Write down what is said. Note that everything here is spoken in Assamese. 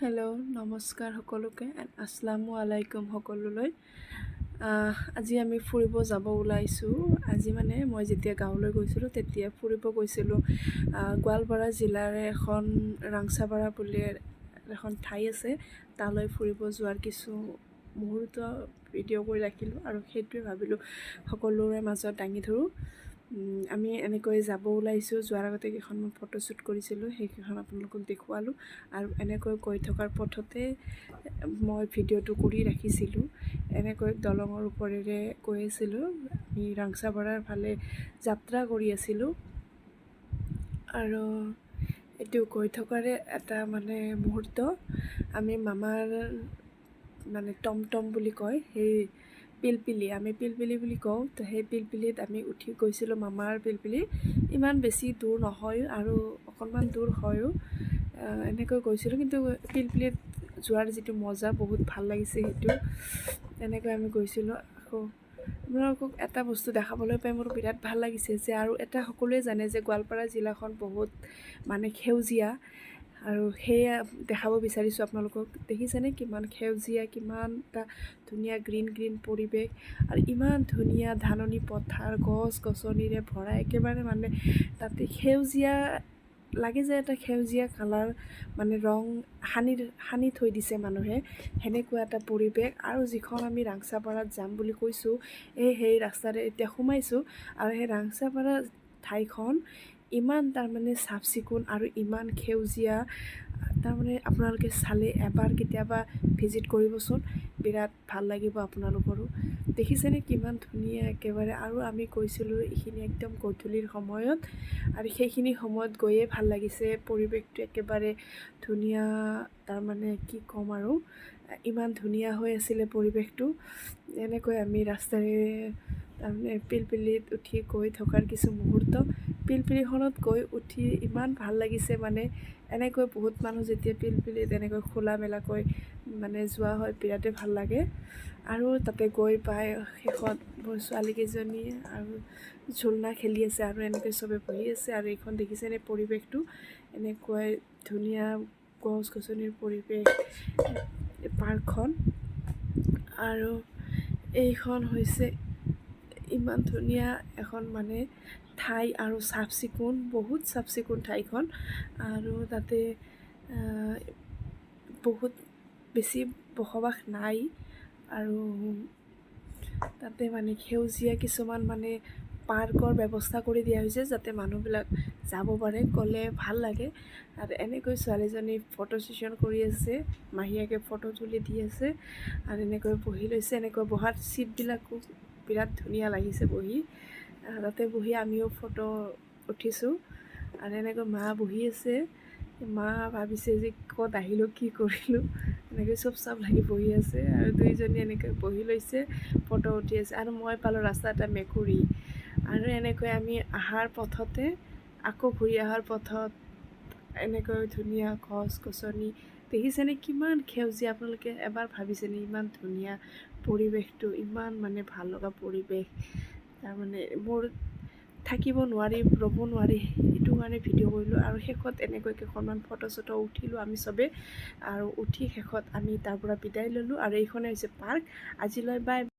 হেল্ল' নমস্কাৰ সকলোকে আসসালামু আলাইকুম সকলোলৈ। আজি আমি ফুৰিব যাব ওলাইছোঁ। আজি মানে মই যেতিয়া গাঁৱলৈ গৈছিলোঁ তেতিয়া ফুৰিব গৈছিলোঁ। গোৱালপাৰা জিলাৰে এখন ৰাংচাপাৰা বুলি এখন ঠাই আছে, তালৈ ফুৰিব যোৱাৰ কিছু মুহূৰ্ত ভিডিঅ' কৰি ৰাখিলোঁ আৰু সেইটোৱে ভাবিলোঁ সকলোৰে মাজত দাঙি ধৰোঁ। আমি এনেকৈ যাব ওলাইছোঁ। যোৱাৰ আগতে কেইখনমান ফটোশ্বুট কৰিছিলোঁ, সেইকেইখন আপোনালোকক দেখুৱালোঁ আৰু এনেকৈ গৈ থকাৰ পথতে মই ভিডিঅ'টো কৰি ৰাখিছিলোঁ। এনেকৈ দলঙৰ ওপৰেৰে গৈ আছিলোঁ, আমি ৰাংচাপাৰাৰ ফালে যাত্ৰা কৰি আছিলোঁ আৰু এইটো গৈ থকাৰে এটা মানে মুহূৰ্ত। আমি মামাৰ মানে টমটম বুলি কয়, সেই পিলপিলি, আমি পিলপিলি বুলি কওঁ, তো সেই পিলপিলিত আমি উঠি গৈছিলোঁ। মামাৰ পিলপিলি ইমান বেছি দূৰ নহয় আৰু অকণমান দূৰ হয়ো। এনেকৈ গৈছিলোঁ, কিন্তু পিলপিলিত যোৱাৰ যিটো মজা বহুত ভাল লাগিছে সেইটো। এনেকৈ আমি গৈছিলোঁ। আকৌ আপোনালোকক এটা বস্তু দেখাবলৈ পাই মোৰ বিৰাট ভাল লাগিছে যে, আৰু এটা সকলোৱে জানে যে গোৱালপাৰা জিলাখন বহুত মানে সেউজীয়া, আৰু সেয়া দেখাব বিচাৰিছোঁ আপোনালোকক। দেখিছেনে কিমান সেউজীয়া, কিমান এটা ধুনীয়া গ্ৰীণ গ্ৰীণ পৰিৱেশ, আৰু ইমান ধুনীয়া ধাননি পথাৰ, গছ গছনিৰে ভৰা, একেবাৰে মানে তাতে সেউজীয়া লাগে যে এটা সেউজীয়া কালাৰ মানে ৰং সানি থৈ দিছে মানুহে, সেনেকুৱা এটা পৰিৱেশ। আৰু যিখন আমি ৰাংচাপাৰাত যাম বুলি কৈছোঁ, সেই ৰাস্তাৰে এতিয়া সোমাইছোঁ, আৰু সেই ৰাংচাপাৰা ঠাইখন ইমান তাৰমানে চাফ চিকুণ আৰু ইমান সেউজীয়া, তাৰমানে আপোনালোকে চালে এবাৰ কেতিয়াবা ভিজিট কৰিবচোন, বিৰাট ভাল লাগিব আপোনালোকৰো। দেখিছেনে কিমান ধুনীয়া একেবাৰে। আৰু আমি গৈছিলোঁ এইখিনি একদম গধূলিৰ সময়ত, আৰু সেইখিনি সময়ত গৈয়ে ভাল লাগিছে। পৰিৱেশটো একেবাৰে ধুনীয়া, তাৰমানে কি ক'ম আৰু, ইমান ধুনীয়া হৈ আছিলে পৰিৱেশটো। এনেকৈ আমি ৰাস্তাৰে তাৰমানে পিলপিলিত উঠি গৈ থকাৰ কিছু মুহূৰ্ত, পিলপিলিখনত গৈ উঠি ইমান ভাল লাগিছে। মানে এনেকৈ বহুত মানুহ যেতিয়া পিলপিলিত এনেকৈ খোলা মেলাকৈ মানে যোৱা হয়, বিৰাটেই ভাল লাগে। আৰু তাতে গৈ পাই শেষত মোৰ ছোৱালীকেইজনী আৰু ঝুলনা খেলি আছে, আৰু এনেকৈ চবে বহি আছে। আৰু এইখন দেখিছেনে পৰিৱেশটো, এনেকুৱাই ধুনীয়া গছ গছনিৰ পৰিৱেশ পাৰ্কখন। আৰু এইখন হৈছে ইমান ধুনীয়া এখন মানে ঠাই, আৰু চাফ চিকুণ, বহুত চাফ চিকুণ ঠাইখন। আৰু তাতে বহুত বেছি বসবাস নাই, আৰু তাতে মানে সেউজীয়া কিছুমান মানে পাৰ্কৰ ব্যৱস্থা কৰি দিয়া হৈছে, যাতে মানুহবিলাক যাব পাৰে, গ'লে ভাল লাগে। আৰু এনেকৈ ছোৱালীজনী ফটো ছেশ্যন কৰি আছে, মাহীয়েকে ফটো তুলি দি আছে, আৰু এনেকৈ বহি লৈছে। এনেকৈ বহাৰ ছিটবিলাকো বিৰাট ধুনীয়া লাগিছে বহি, তাতে বহি আমিও ফটো উঠিছোঁ। আৰু এনেকৈ মা বহি আছে, মা ভাবিছে যে ক'ত আহিলোঁ, কি কৰিলোঁ, এনেকৈ চুপ লাগি বহি আছে। আৰু দুইজনী এনেকৈ বহি লৈছে, ফটো উঠি আছে। আৰু মই পালোঁ ৰাস্তা এটা মেকুৰী। আৰু এনেকৈ আমি অহাৰ পথতে, আকৌ ঘূৰি অহাৰ পথত এনেকৈ ধুনীয়া গছ গছনি, দেখিছেনে কিমান সেউজীয়া। আপোনালোকে এবাৰ ভাবিছেনে ইমান ধুনীয়া পৰিৱেশটো, ইমান মানে ভাল লগা পৰিৱেশ, তাৰমানে মোৰ থাকিব নোৱাৰি, ৰ'ব নোৱাৰি, সেইটো কাৰণে ভিডিঅ' কৰিলোঁ। আৰু শেষত এনেকৈ কেইখনমান ফটো চটো উঠিলোঁ আমি চবেই, আৰু উঠি শেষত আমি তাৰ পৰা বিদায় ল'লোঁ। আৰু এইখনে হৈছে পাৰ্ক। আজিলৈ বাই।